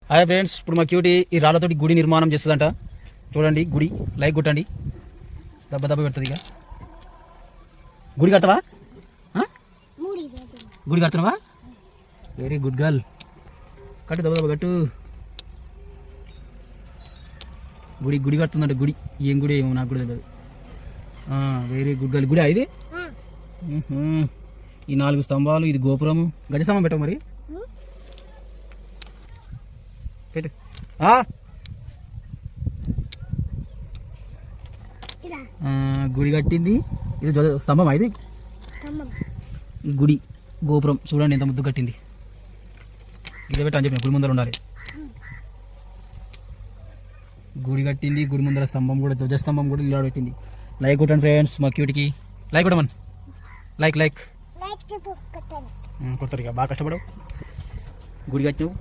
Hi friends, ఇప్పుడు మా cutie ఈ రాళ్ళతోటి గుడి నిర్మాణం చేస్తుందంట. చూడండి గుడి, లైక్ కొట్టండి. దెబ్బ దెబ్బ పెడుతుంది. ఇక గుడి కట్టవా? గుడి కడుతున్నావా? Very good girl. కట్టు, దెబ్బ దెబ్బ కట్టు. గుడి గుడి కడుతుందంట. గుడి ఏం గుడి ఏమో నాకు కూడా తెలియదు. Very good girl. గుడి ఇది. ఈ 4 స్తంభాలు, ఇది గోపురము. గజస్తంభం పెట్టవు మరి పెట్టు. గుడి కట్టింది. ఇది స్తంభం ఇది. ఈ గుడి గోపురం చూడండి ఎంత ముద్దు కట్టింది. గిడ పెట్టి అని చెప్పిన గుడి ముందర ఉండాలి. గుడి కట్టింది. గుడి ముందర స్తంభం కూడా, ధ్వజస్తంభం కూడా ఇలా పెట్టింది. లైక్ కొట్టండి ఫ్రెండ్స్, మా క్యూటీకి లైక్ కొట్టమని. లైక్ కొట్టరు. ఇక బాగా కష్టపడవు. గుడి కట్టినావు.